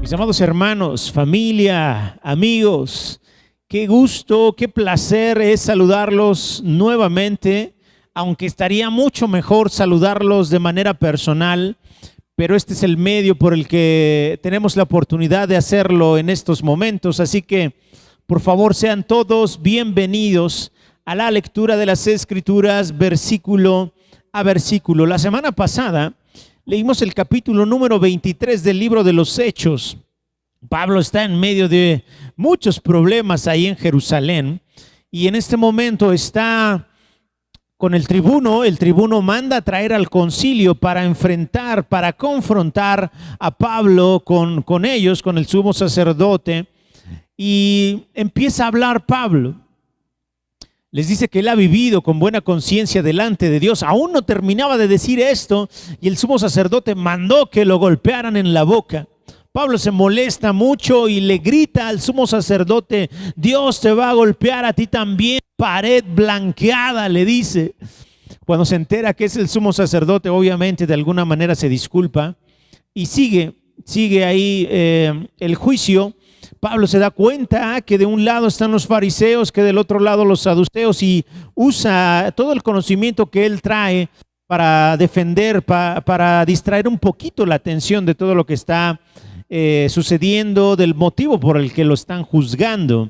Mis amados hermanos, familia, amigos, qué gusto, qué placer es saludarlos nuevamente, aunque estaría mucho mejor saludarlos de manera personal, pero este es el medio por el que tenemos la oportunidad de hacerlo en estos momentos, así que por favor sean todos bienvenidos a la lectura de las Escrituras versículo a versículo. La semana pasada leímos el capítulo número 23 del libro de los Hechos. Pablo está en medio de muchos problemas ahí en Jerusalén y en este momento está con el tribuno. El tribuno manda a traer al concilio para enfrentar, para confrontar a Pablo con ellos, con el sumo sacerdote, y empieza a hablar Pablo. Les dice que él ha vivido con buena conciencia delante de Dios. Aún no terminaba de decir esto y el sumo sacerdote mandó que lo golpearan en la boca. Pablo se molesta mucho y le grita al sumo sacerdote: Dios te va a golpear a ti también, pared blanqueada, le dice. Cuando se entera que es el sumo sacerdote, obviamente de alguna manera se disculpa y sigue ahí el juicio. Pablo se da cuenta que de un lado están los fariseos, que del otro lado los saduceos, y usa todo el conocimiento que él trae para defender, para distraer un poquito la atención de todo lo que está sucediendo, del motivo por el que lo están juzgando.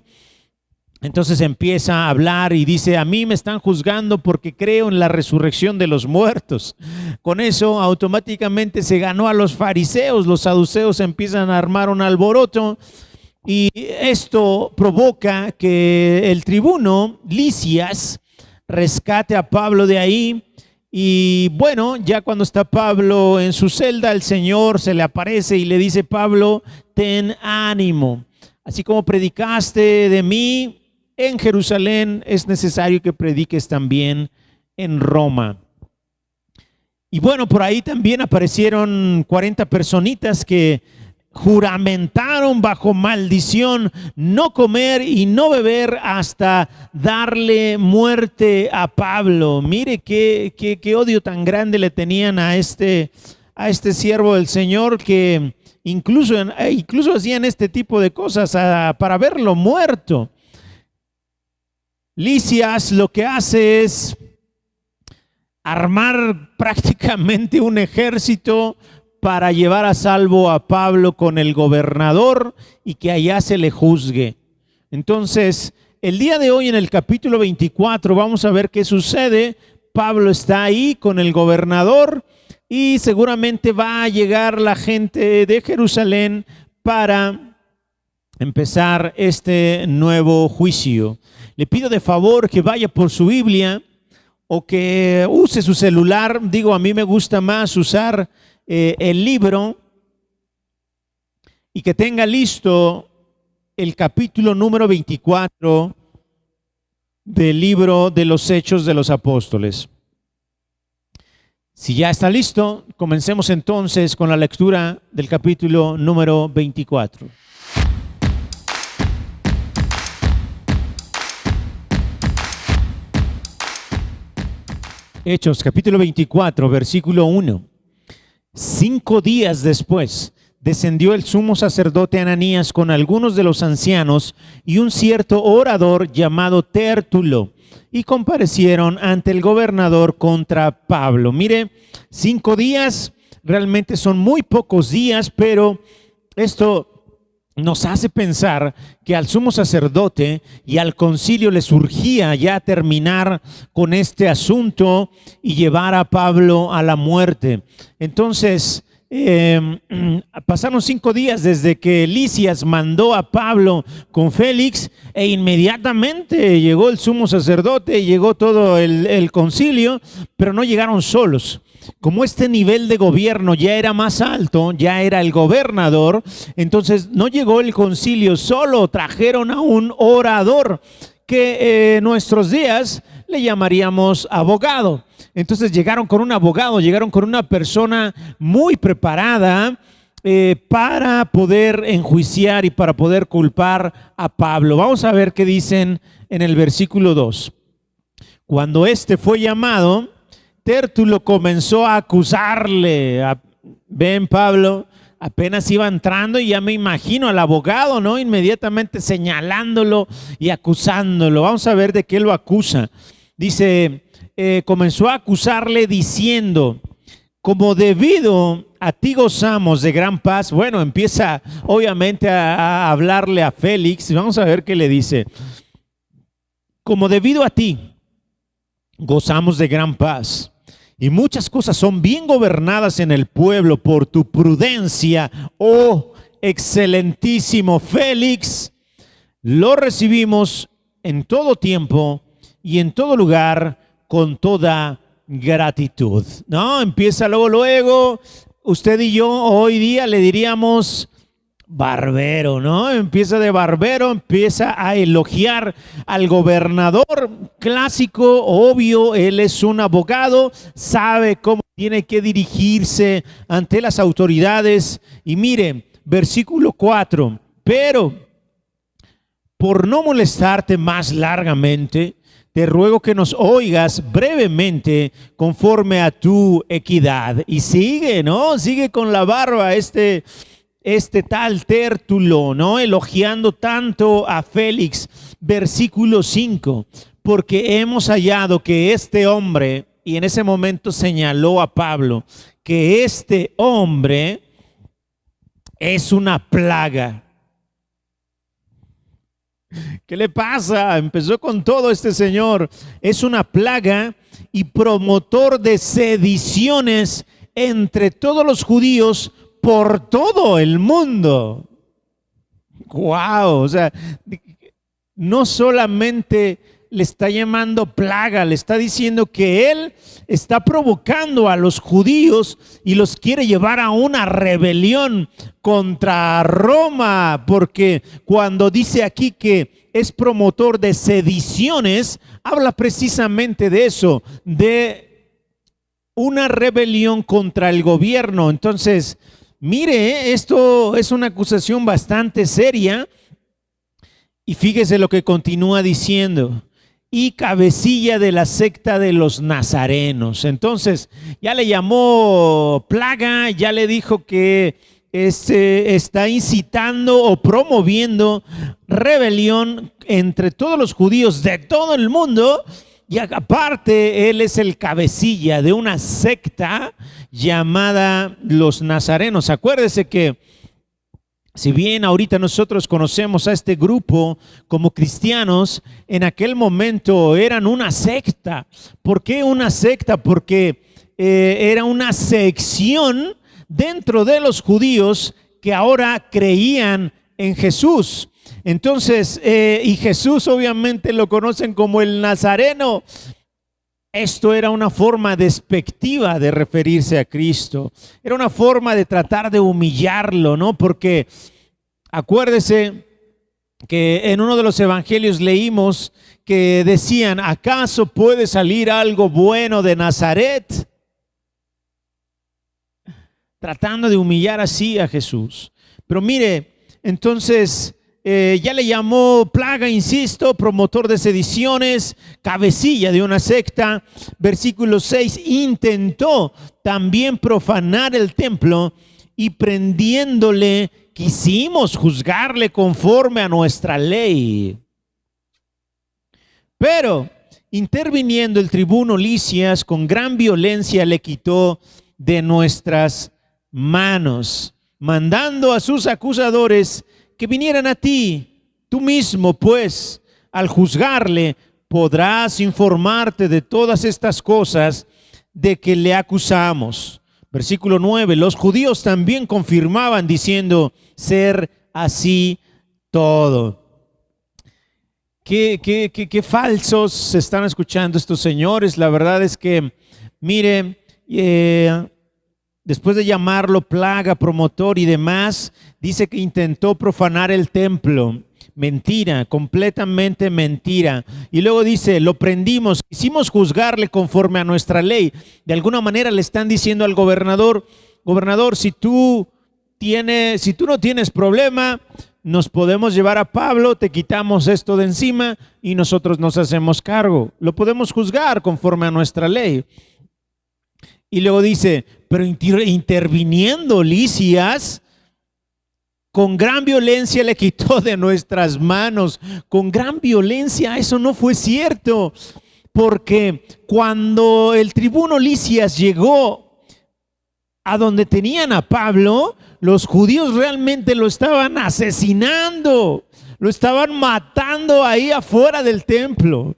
Entonces empieza a hablar y dice: a mí me están juzgando porque creo en la resurrección de los muertos. Con eso automáticamente se ganó a los fariseos. Los saduceos empiezan a armar un alboroto y esto provoca que el tribuno Lisias rescate a Pablo de ahí. Y bueno, ya cuando está Pablo en su celda, el Señor se le aparece y le dice: Pablo, ten ánimo. Así como predicaste de mí en Jerusalén, es necesario que prediques también en Roma. Y bueno, por ahí también aparecieron 40 personitas que juramentaron bajo maldición no comer y no beber hasta darle muerte a Pablo. Mire qué odio tan grande le tenían a este siervo del Señor, que incluso hacían este tipo de cosas para verlo muerto. Lisias lo que hace es armar prácticamente un ejército para llevar a salvo a Pablo con el gobernador y que allá se le juzgue. Entonces, el día de hoy en el capítulo 24 vamos a ver qué sucede. Pablo está ahí con el gobernador y seguramente va a llegar la gente de Jerusalén para empezar este nuevo juicio. Le pido de favor que vaya por su Biblia o que use su celular. Digo, a mí me gusta más usar el libro, y que tenga listo el capítulo número 24 del libro de los Hechos de los Apóstoles. Si ya está listo, comencemos entonces con la lectura del capítulo número 24. Hechos, capítulo 24, versículo 1. 5 días después descendió el sumo sacerdote Ananías con algunos de los ancianos y un cierto orador llamado Tértulo, y comparecieron ante el gobernador contra Pablo. Mire, 5 días realmente son muy pocos días, pero esto nos hace pensar que al sumo sacerdote y al concilio les urgía ya terminar con este asunto y llevar a Pablo a la muerte. Entonces, pasaron 5 días desde que Lisias mandó a Pablo con Félix, e inmediatamente llegó el sumo sacerdote, llegó todo el concilio, pero no llegaron solos. Como este nivel de gobierno ya era más alto, ya era el gobernador, entonces no llegó el concilio solo, trajeron a un orador que en nuestros días le llamaríamos abogado. Entonces llegaron con un abogado, llegaron con una persona muy preparada para poder enjuiciar y para poder culpar a Pablo. Vamos a ver qué dicen en el versículo 2. Cuando este fue llamado, Tértulo comenzó a acusarle. Ven, Pablo, apenas iba entrando y ya me imagino al abogado, ¿no? Inmediatamente señalándolo y acusándolo. Vamos a ver de qué lo acusa. Dice, comenzó a acusarle diciendo, como debido a ti gozamos de gran paz. Bueno, empieza obviamente a hablarle a Félix. Vamos a ver qué le dice. Como debido a ti gozamos de gran paz. Y muchas cosas son bien gobernadas en el pueblo por tu prudencia, oh excelentísimo Félix. Lo recibimos en todo tiempo y en todo lugar con toda gratitud. No, empieza luego. Usted y yo hoy día le diríamos barbero, ¿no? Empieza de barbero, empieza a elogiar al gobernador. Clásico, obvio, él es un abogado, sabe cómo tiene que dirigirse ante las autoridades. Y mire, versículo 4, pero por no molestarte más largamente, te ruego que nos oigas brevemente conforme a tu equidad. Y sigue, ¿no? Sigue con la barba este tal Tértulo, ¿no? Elogiando tanto a Félix. Versículo 5, porque hemos hallado que este hombre, y en ese momento señaló a Pablo, que este hombre es una plaga. ¿Qué le pasa? Empezó con todo este señor. Es una plaga y promotor de sediciones entre todos los judíos por todo el mundo. Wow, o sea, no solamente le está llamando plaga, le está diciendo que él está provocando a los judíos y los quiere llevar a una rebelión contra Roma, porque cuando dice aquí que es promotor de sediciones, habla precisamente de eso, de una rebelión contra el gobierno. Entonces, mire, esto es una acusación bastante seria y fíjese lo que continúa diciendo. Y cabecilla de la secta de los nazarenos. Entonces, ya le llamó plaga, ya le dijo que está incitando o promoviendo rebelión entre todos los judíos de todo el mundo. Y aparte, él es el cabecilla de una secta llamada los nazarenos. Acuérdese que si bien ahorita nosotros conocemos a este grupo como cristianos, en aquel momento eran una secta. ¿Por qué una secta? Porque era una sección dentro de los judíos que ahora creían en Jesús. Entonces, y Jesús obviamente lo conocen como el Nazareno. Esto era una forma despectiva de referirse a Cristo. Era una forma de tratar de humillarlo, ¿no? Porque acuérdese que en uno de los evangelios leímos que decían, ¿acaso puede salir algo bueno de Nazaret? Tratando de humillar así a Jesús. Pero mire, entonces ya le llamó plaga, insisto, promotor de sediciones, cabecilla de una secta. Versículo 6, intentó también profanar el templo y prendiéndole quisimos juzgarle conforme a nuestra ley. Pero interviniendo el tribuno Lisias con gran violencia le quitó de nuestras manos, mandando a sus acusadores que vinieran a ti. Tú mismo, pues, al juzgarle, podrás informarte de todas estas cosas de que le acusamos. Versículo 9, los judíos también confirmaban diciendo ser así todo. Qué falsos se están escuchando estos señores. La verdad es que, mire, después de llamarlo plaga, promotor y demás, dice que intentó profanar el templo. Mentira, completamente mentira. Y luego dice, lo prendimos, quisimos juzgarle conforme a nuestra ley. De alguna manera le están diciendo al gobernador, si tú no tienes problema, nos podemos llevar a Pablo, te quitamos esto de encima y nosotros nos hacemos cargo. Lo podemos juzgar conforme a nuestra ley. Y luego dice, pero interviniendo Lisias, Con gran violencia le quitó de nuestras manos. Con gran violencia, eso no fue cierto. Porque cuando el tribuno Lisias llegó a donde tenían a Pablo, los judíos realmente lo estaban asesinando, lo estaban matando ahí afuera del templo.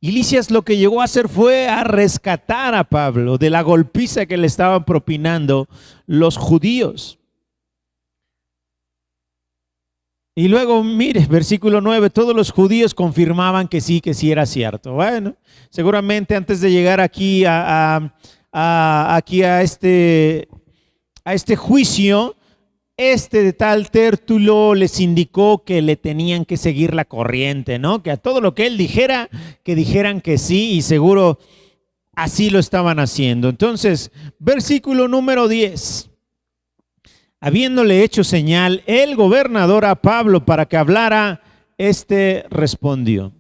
Y Lisias lo que llegó a hacer fue a rescatar a Pablo de la golpiza que le estaban propinando los judíos. Y luego, mire, versículo 9, todos los judíos confirmaban que sí era cierto. Bueno, seguramente antes de llegar aquí aquí a este juicio, de tal Tértulo les indicó que le tenían que seguir la corriente, ¿no? Que a todo lo que él dijera, que dijeran que sí, y seguro así lo estaban haciendo. Entonces, versículo número 10. Habiéndole hecho señal el gobernador a Pablo para que hablara, respondió: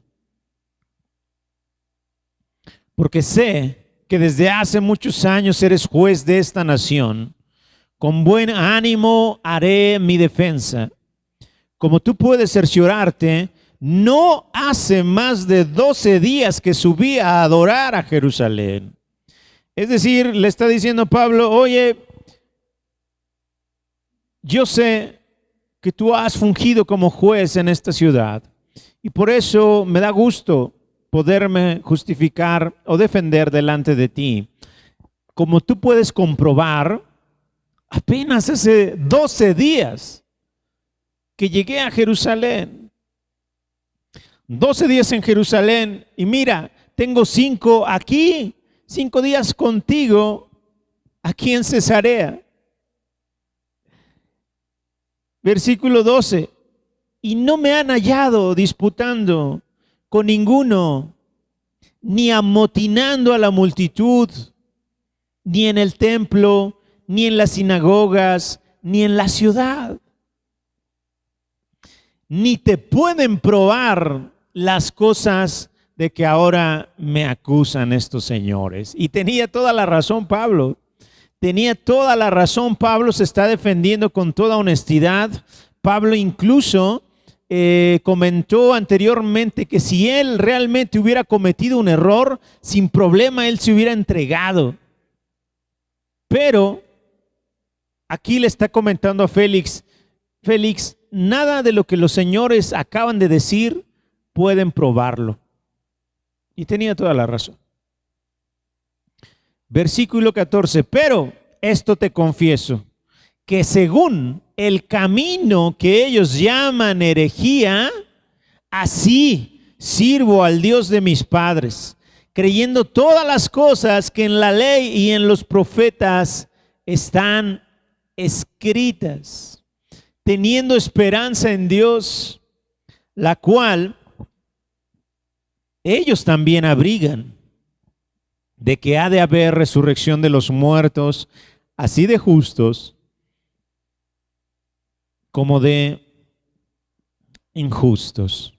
porque sé que desde hace muchos años eres juez de esta nación. Con buen ánimo haré mi defensa. Como tú puedes cerciorarte, no hace más de 12 días que subí a adorar a Jerusalén. Es decir, le está diciendo Pablo: oye, yo sé que tú has fungido como juez en esta ciudad y por eso me da gusto poderme justificar o defender delante de ti. Como tú puedes comprobar, apenas hace 12 días que llegué a Jerusalén. 12 días en Jerusalén y mira, tengo 5 aquí, 5 días contigo aquí en Cesarea. Versículo 12, y no me han hallado disputando con ninguno, ni amotinando a la multitud, ni en el templo, ni en las sinagogas, ni en la ciudad. Ni te pueden probar las cosas de que ahora me acusan estos señores. Y tenía toda la razón Pablo. Tenía toda la razón. Pablo se está defendiendo con toda honestidad. Pablo incluso comentó anteriormente que si él realmente hubiera cometido un error, sin problema él se hubiera entregado. Pero aquí le está comentando a Félix: Félix, nada de lo que los señores acaban de decir pueden probarlo. Y tenía toda la razón. Versículo 14, pero esto te confieso, que según el camino que ellos llaman herejía, así sirvo al Dios de mis padres, creyendo todas las cosas que en la ley y en los profetas están escritas, teniendo esperanza en Dios, la cual ellos también abrigan, de que ha de haber resurrección de los muertos, así de justos como de injustos.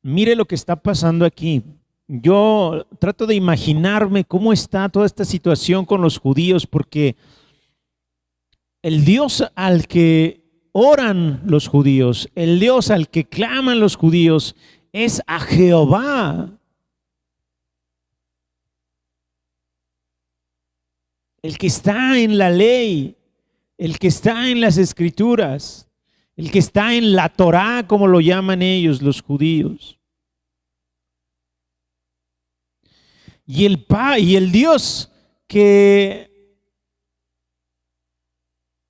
Mire lo que está pasando aquí. Yo trato de imaginarme cómo está toda esta situación con los judíos, porque el Dios al que oran los judíos, el Dios al que claman los judíos, es a Jehová. El que está en la ley, el que está en las escrituras, el que está en la Torá, como lo llaman ellos, los judíos. Y el Dios en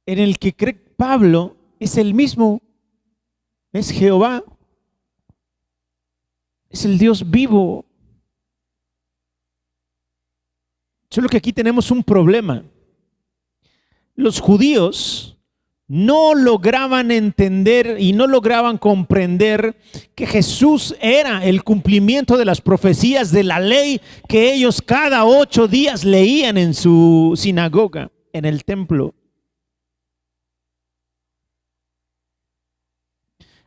el que cree Pablo es el mismo, es Jehová, es el Dios vivo. Solo que aquí tenemos un problema. Los judíos no lograban entender y no lograban comprender que Jesús era el cumplimiento de las profecías de la ley que ellos cada 8 días leían en su sinagoga, en el templo.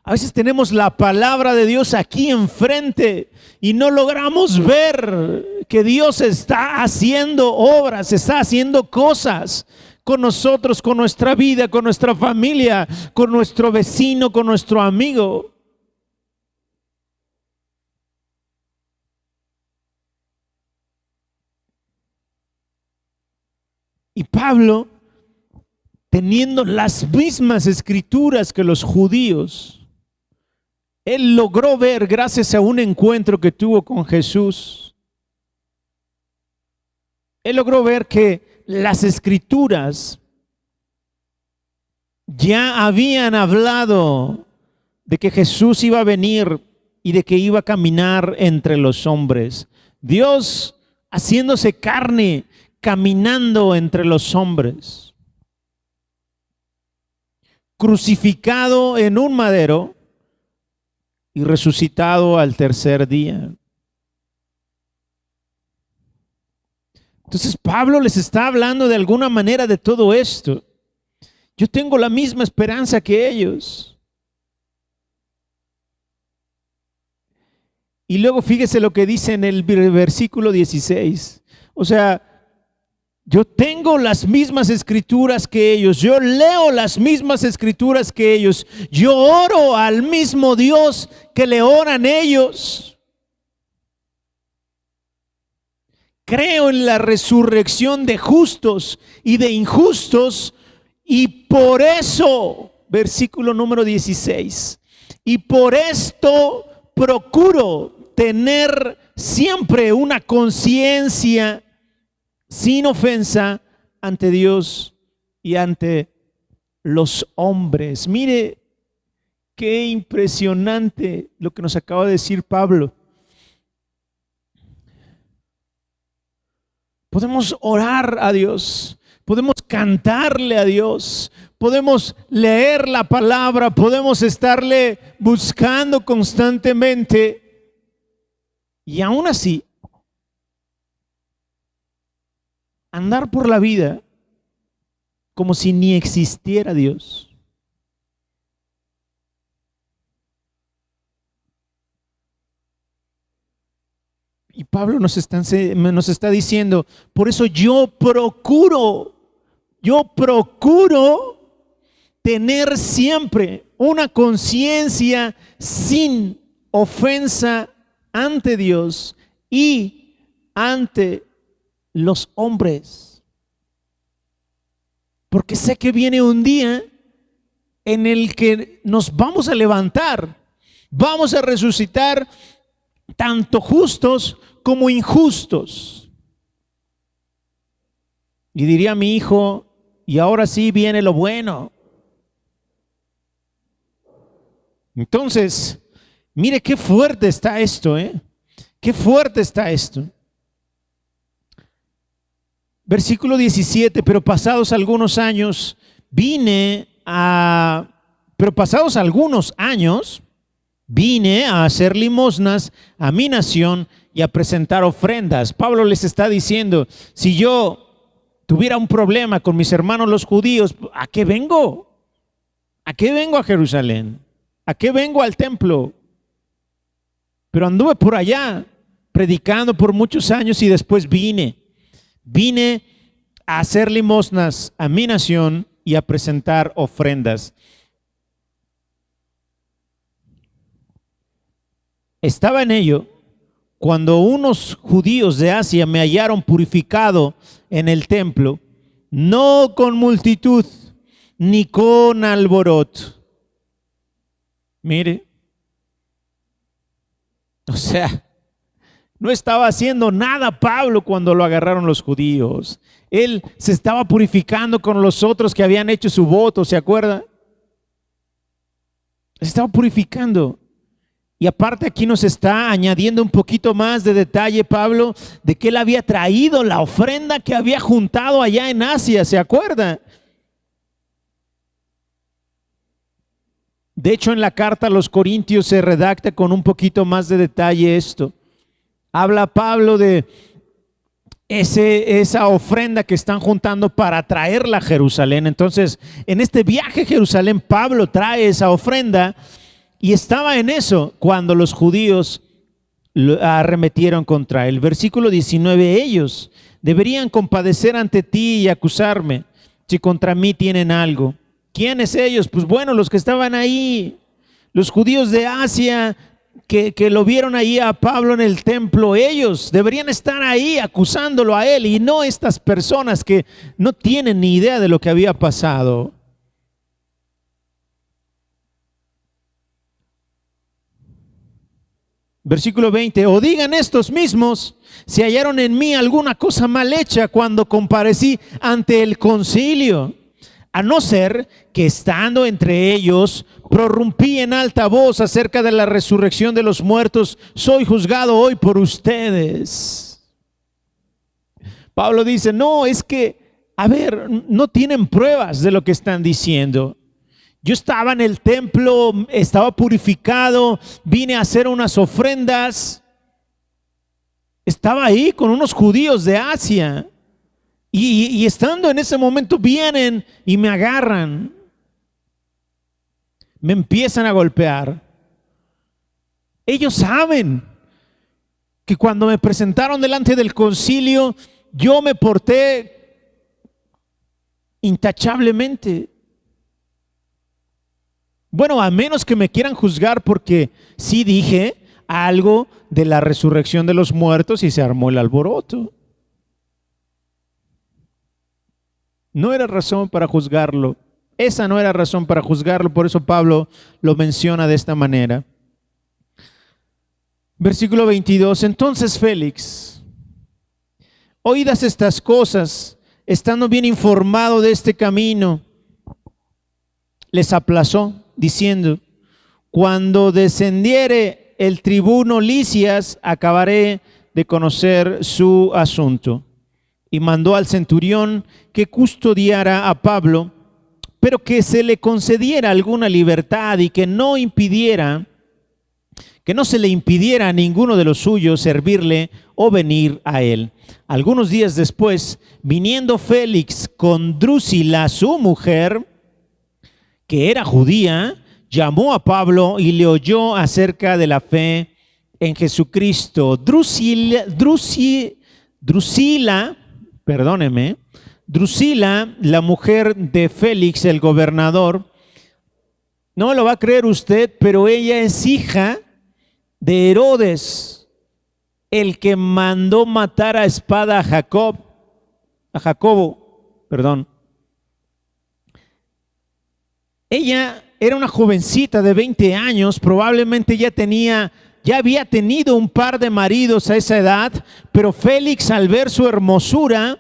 A veces tenemos la palabra de Dios aquí enfrente y no logramos ver que Dios está haciendo obras, está haciendo cosas con nosotros, con nuestra vida, con nuestra familia, con nuestro vecino, con nuestro amigo. Y Pablo, teniendo las mismas escrituras que los judíos, él logró ver, gracias a un encuentro que tuvo con Jesús, él logró ver que las escrituras ya habían hablado de que Jesús iba a venir y de que iba a caminar entre los hombres. Dios haciéndose carne, caminando entre los hombres, crucificado en un madero y resucitado al tercer día. Entonces Pablo les está hablando de alguna manera de todo esto. Yo tengo la misma esperanza que ellos. Y luego fíjese lo que dice en el versículo 16. O sea, yo tengo las mismas escrituras que ellos, yo leo las mismas escrituras que ellos, yo oro al mismo Dios que le oran ellos. Creo en la resurrección de justos y de injustos, y por eso, versículo número 16, y por esto procuro tener siempre una conciencia sin ofensa ante Dios y ante los hombres. Mire qué impresionante lo que nos acaba de decir Pablo. Podemos orar a Dios, podemos cantarle a Dios, podemos leer la palabra, podemos estarle buscando constantemente, y aún así andar por la vida como si ni existiera Dios. Y Pablo nos está diciendo, por eso yo procuro tener siempre una conciencia sin ofensa ante Dios y ante los hombres, porque sé que viene un día en el que nos vamos a levantar, vamos a resucitar tanto justos como injustos. Y diría mi hijo, y ahora sí viene lo bueno. Entonces, mire qué fuerte está esto, qué fuerte está esto. Versículo 17, pero pasados algunos años vine a hacer limosnas a mi nación y a presentar ofrendas. Pablo les está diciendo, si yo tuviera un problema con mis hermanos los judíos, ¿a qué vengo? ¿A qué vengo a Jerusalén? ¿A qué vengo al templo? Pero anduve por allá predicando por muchos años y después vine a hacer limosnas a mi nación y a presentar ofrendas. Estaba en ello cuando unos judíos de Asia me hallaron purificado en el templo, no con multitud ni con alborot. Mire, o sea, no estaba haciendo nada Pablo cuando lo agarraron los judíos. Él se estaba purificando con los otros que habían hecho su voto, ¿se acuerda? Se estaba purificando. Y aparte aquí nos está añadiendo un poquito más de detalle Pablo de que él había traído la ofrenda que había juntado allá en Asia, ¿se acuerda? De hecho, en la carta a los Corintios se redacta con un poquito más de detalle esto. Habla Pablo de esa ofrenda que están juntando para traerla a Jerusalén. Entonces, en este viaje a Jerusalén, Pablo trae esa ofrenda y estaba en eso cuando los judíos arremetieron contra él. Versículo 19, ellos deberían compadecer ante ti y acusarme si contra mí tienen algo. ¿Quiénes ellos? Pues bueno, los que estaban ahí, los judíos de Asia que lo vieron ahí a Pablo en el templo. Ellos deberían estar ahí acusándolo a él y no estas personas que no tienen ni idea de lo que había pasado. Versículo 20, o digan estos mismos si hallaron en mí alguna cosa mal hecha cuando comparecí ante el concilio, a no ser que estando entre ellos prorrumpí en alta voz acerca de la resurrección de los muertos, soy juzgado hoy por ustedes. Pablo dice, no, es que, a ver, no tienen pruebas de lo que están diciendo. Yo estaba en el templo, estaba purificado, vine a hacer unas ofrendas. Estaba ahí con unos judíos de Asia. Y estando en ese momento vienen y me agarran. Me empiezan a golpear. Ellos saben que cuando me presentaron delante del concilio, yo me porté intachablemente. Bueno, a menos que me quieran juzgar porque sí dije algo de la resurrección de los muertos y se armó el alboroto. No era razón para juzgarlo. Esa no era razón para juzgarlo, por eso Pablo lo menciona de esta manera. Versículo 22, entonces Félix, oídas estas cosas, estando bien informado de este camino, les aplazó, diciendo, cuando descendiere el tribuno Lisias, acabaré de conocer su asunto. Y mandó al centurión que custodiara a Pablo, pero que se le concediera alguna libertad y que no se le impidiera a ninguno de los suyos servirle o venir a él. Algunos días después, viniendo Félix con Drusila, su mujer, que era judía, llamó a Pablo y le oyó acerca de la fe en Jesucristo. Drusila, la mujer de Félix, el gobernador, no lo va a creer usted, pero ella es hija de Herodes, el que mandó matar a espada a Jacobo. Ella era una jovencita de 20 años, probablemente ya había tenido un par de maridos a esa edad, pero Félix, al ver su hermosura,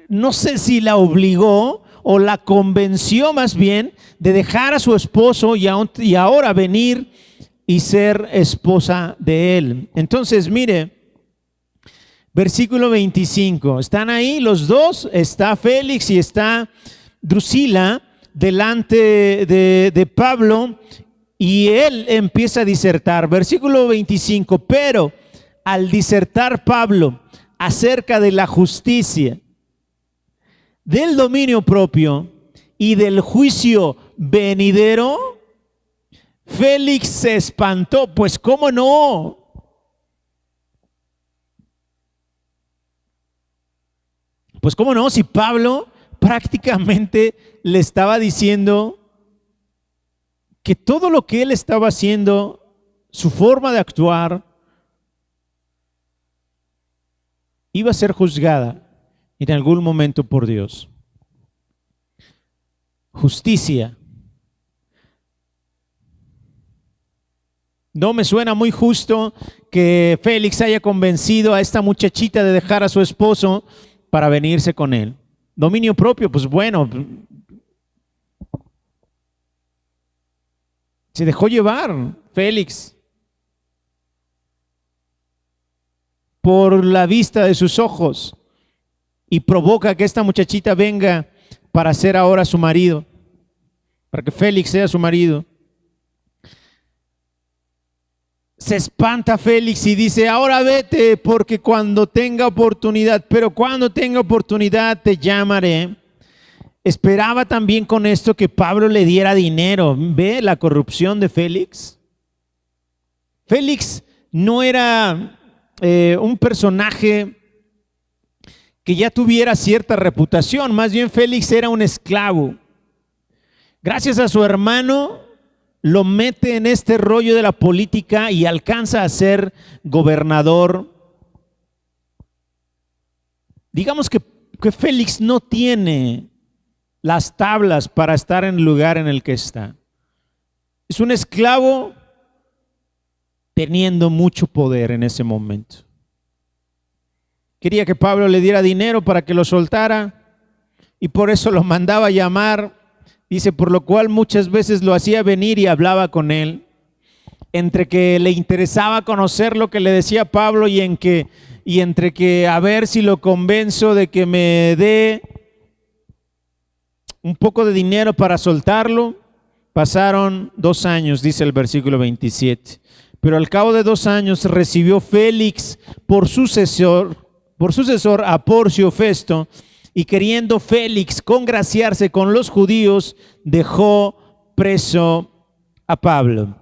no sé si la obligó o la convenció más bien de dejar a su esposo y ahora venir y ser esposa de él. Entonces, mire, versículo 25, están ahí los dos, está Félix y está Drusila delante de Pablo y él empieza a disertar. Versículo 25, pero al disertar Pablo acerca de la justicia, del dominio propio y del juicio venidero, Félix se espantó, pues cómo no. Pues cómo no, si Pablo prácticamente le estaba diciendo que todo lo que él estaba haciendo, su forma de actuar, iba a ser juzgada en algún momento por Dios. Justicia. No me suena muy justo que Félix haya convencido a esta muchachita de dejar a su esposo para venirse con él. Dominio propio, pues bueno, se dejó llevar Félix por la vista de sus ojos y provoca que esta muchachita venga para ser ahora su marido, para que Félix sea su marido. Se espanta Félix y dice, ahora vete porque cuando tenga oportunidad, pero cuando tenga oportunidad te llamaré. Esperaba también con esto que Pablo le diera dinero. ¿Ve la corrupción de Félix? Félix no era un personaje que ya tuviera cierta reputación, más bien Félix era un esclavo. Gracias a su hermano lo mete en este rollo de la política y alcanza a ser gobernador. Digamos que Félix no tiene las tablas para estar en el lugar en el que está. Es un esclavo teniendo mucho poder en ese momento. Quería que Pablo le diera dinero para que lo soltara y por eso lo mandaba a llamar. Dice, por lo cual muchas veces lo hacía venir y hablaba con él. Entre que le interesaba conocer lo que le decía Pablo y entre que a ver si lo convenzo de que me dé un poco de dinero para soltarlo. Pasaron 2 años, dice el versículo 27. Pero al cabo de 2 años recibió Félix por sucesor a Porcio Festo, y queriendo Félix congraciarse con los judíos, dejó preso a Pablo.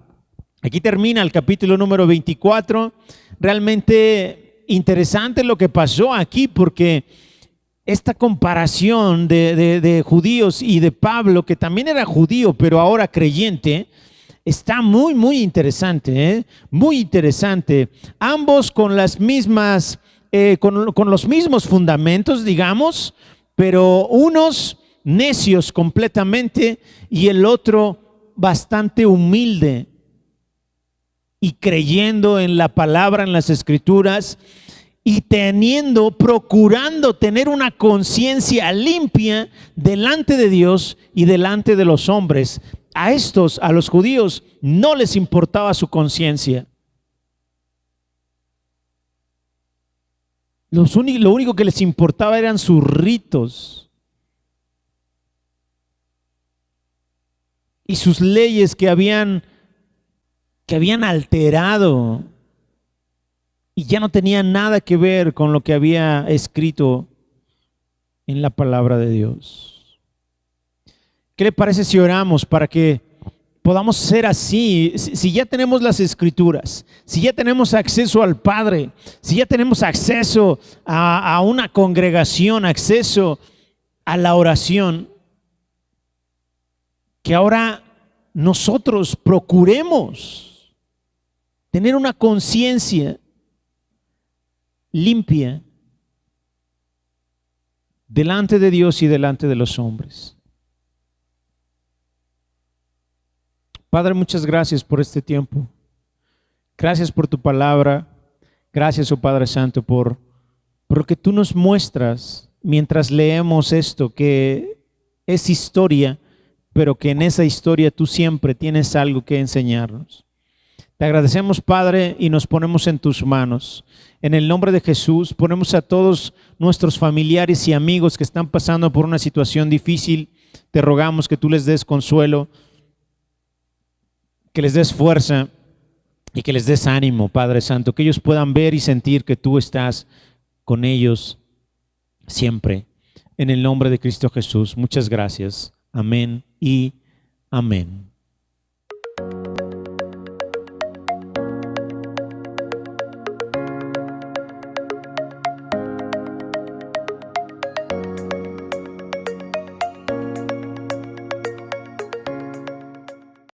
Aquí termina el capítulo número 24. Realmente interesante lo que pasó aquí, porque esta comparación de judíos y de Pablo, que también era judío, pero ahora creyente, está muy, muy interesante, ¿eh? Muy interesante. Ambos con las mismas, con los mismos fundamentos, digamos, pero unos necios completamente y el otro bastante humilde y creyendo en la palabra, en las escrituras, y procurando tener una conciencia limpia delante de Dios y delante de los hombres. A los judíos, no les importaba su conciencia. Lo único que les importaba eran sus ritos y sus leyes que habían alterado y ya no tenían nada que ver con lo que había escrito en la palabra de Dios. ¿Qué le parece si oramos para que podamos ser así? Si ya tenemos las escrituras, si ya tenemos acceso al Padre, si ya tenemos acceso a una congregación, acceso a la oración, que ahora nosotros procuremos tener una conciencia limpia delante de Dios y delante de los hombres. Padre, muchas gracias por este tiempo. Gracias por tu palabra. Gracias, oh Padre Santo, por lo que tú nos muestras mientras leemos esto, que es historia, pero que en esa historia tú siempre tienes algo que enseñarnos. Te agradecemos, Padre, y nos ponemos en tus manos. En el nombre de Jesús, ponemos a todos nuestros familiares y amigos que están pasando por una situación difícil. Te rogamos que tú les des consuelo, que les des fuerza y que les des ánimo, Padre Santo, que ellos puedan ver y sentir que tú estás con ellos siempre. En el nombre de Cristo Jesús, muchas gracias. Amén y amén.